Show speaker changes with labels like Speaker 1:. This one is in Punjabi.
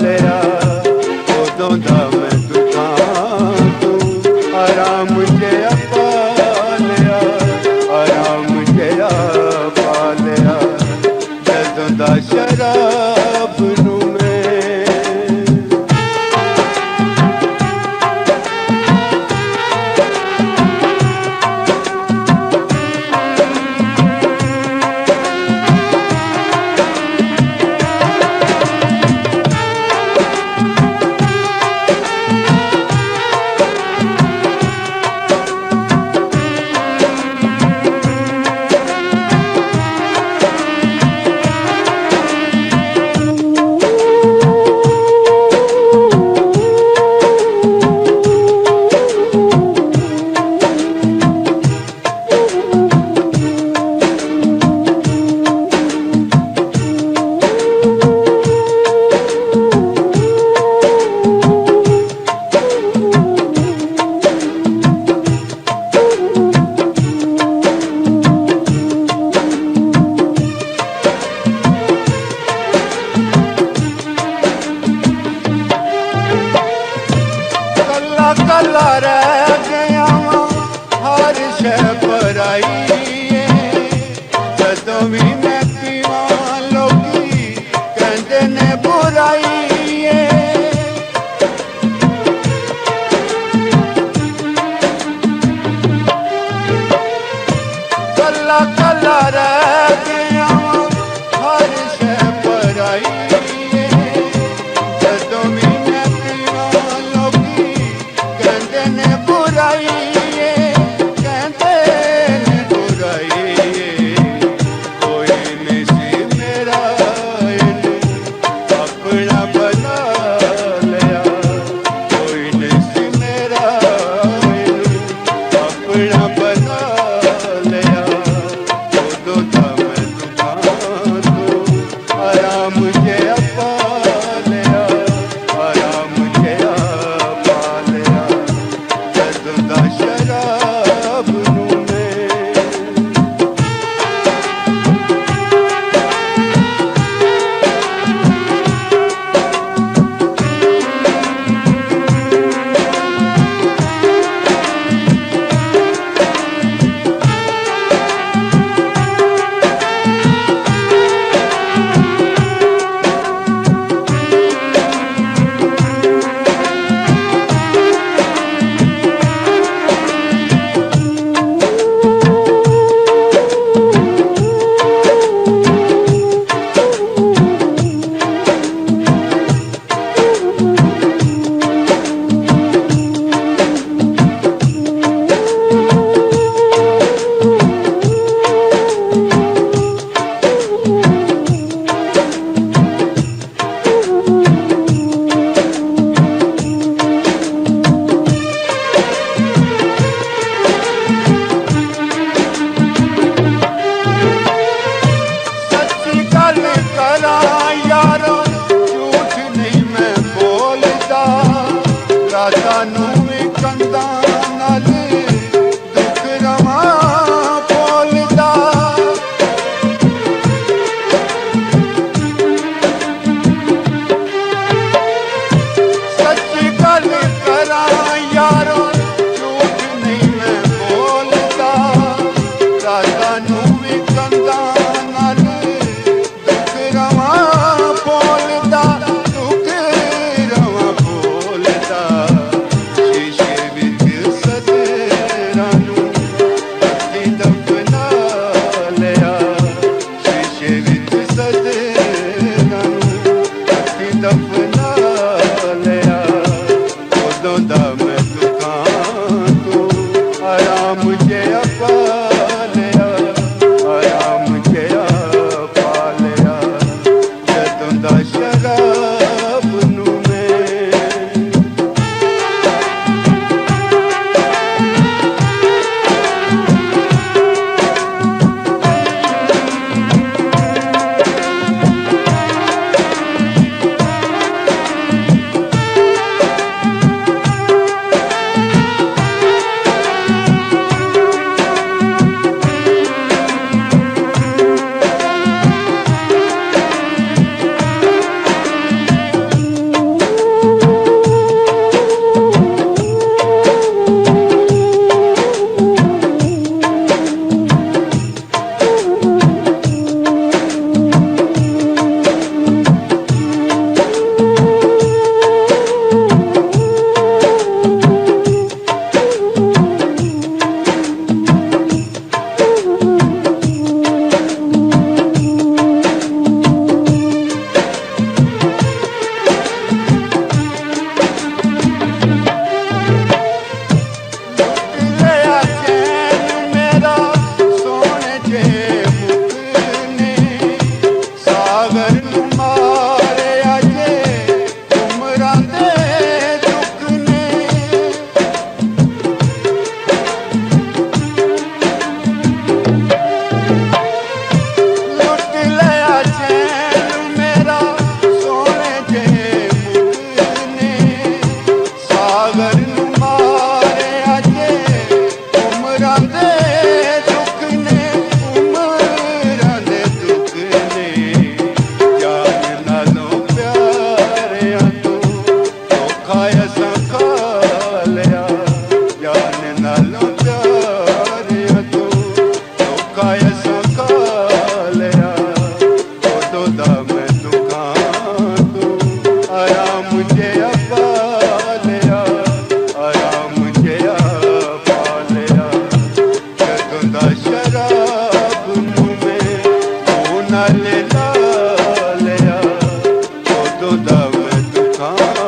Speaker 1: ਲਿਆ ਉਦੋਂ ਦਾ ਮੈਂ ਦੁਖਾਂ ਤੋਂ ਆਰਾਮ ਜਿਹਾ ਪਾ ਲਿਆ, ਆਰਾਮ ਜਿਹਾ ਪਾ ਲਿਆ ਜਦੋਂ ਦਾ ਸ਼ਰਾਬ ਨੂੰ ਮੈਂ ਕੱਲਾ ਰਹਿ ਗਿਆ ਵਾਂ ਹਰ ਸ਼ੈ ਪਰਾਈ ਏ, ਜਦੋਂ ਵੀ ਮੈਂ ਪੀਵਾਂ ਲੋਕੀ ਕਹਿੰਦੇ ਨੇ ਬੁਰਾਈ ਏ। ਕੱਲਾ ਕੱਲਾ ਰਹਿ ਗਿਆ ਵਾਂ ਹਰ ਸ਼ੈ ਪਰਾਈ ਏ, ਜਦੋਂ ਵੀ ਮੈਂ ਪੀਵਾਂ ਲੋਕੀ ਕਹਿੰਦੇ ਨੇ ਬੁਰਾਈ ਏ, ਕਹਿੰਦੇ ਨੇ ਬੁਰਾਈ ਏ। ਕੋਈ ਨਹੀਂ ਸੀ ਮੇਰਾ ਇਹਨੂੰ ਆਪਣਾ ਬਣਾ ਲਿਆ, ਕੋਈ ਨਹੀਂ ਸੀ ਮੇਰਾ ਇਹਨੂੰ ਆਪਣਾ ਬਣਾ ਲਿਆ ਉਦੋਂ ਦਾ ਮੈਂ ਦੁਖਾਂ ਤੋਂ ਆਰਾਮ ਜਿਹਾ ਪਾ ਲਿਆ, ਆਰਾਮ ਜਿਹਾ ਪਾ ਲਿਆ ਜਦੋਂ ਦਾ ਸ਼ਰਾਬ ਨੂੰ ਮੈਂ ਸੱਚੀ ਗੱਲ ਕਰਾਂ ਯਾਰੋ ਝੂਠ ਨਹੀਂ ਮੈਂ ਬੋਲਦਾ, ਰਾਤਾਂ ਨੂੰ ਵੀ ਕੰਧਾਂ ਨਾਲ ਦੁੱਖ ਰਵਾਂ ਬੋਲਦਾ। ਸੱਚੀ ਗੱਲ ਕਰਾਂ ਯਾਰੋ ਝੂਠ ਨਹੀਂ ਮੈਂ ਬੋਲਦਾ, ਰਾਤਾਂ ਨੂੰ ਵੀ ਕੰਧਾਂ ਨਾਲ ਦੁੱਖ ਰਵਾਂ ਬੋਲਦਾ, ਦੁੱਖ ਰਵਾਂ ਬੋਲਦਾ। ਸ਼ੀਸ਼ੇ ਵਿੱਚ ਸਤਰਾਂ ਨੂੰ ਅੱਖੀਂ ਦਫਨਾ ਲਿਆ, ਸ਼ੀਸ਼ੇ ਵਿੱਚ ਸਤਰਾਂ ਨੂੰ ਅੱਖੀਂ ਦਫਨਾ ਲਿਆ ਉਦੋਂ ਦਾ ਮੈਂ ਦੁਖਾਂ ਤੋਂ ਆਰਾਮ ਜਿਹਾ ਪਾ ਲਿਆ, ਆਰਾਮ ਜਿਹਾ ਪਾ ਲਿਆ ਜਦੋਂ ਦਾ ਸ਼ਰਾਬ ਨੂੰ ਮੈਂ ਉਹਦਾ ਮੈਂ ਦੁਖਾਂ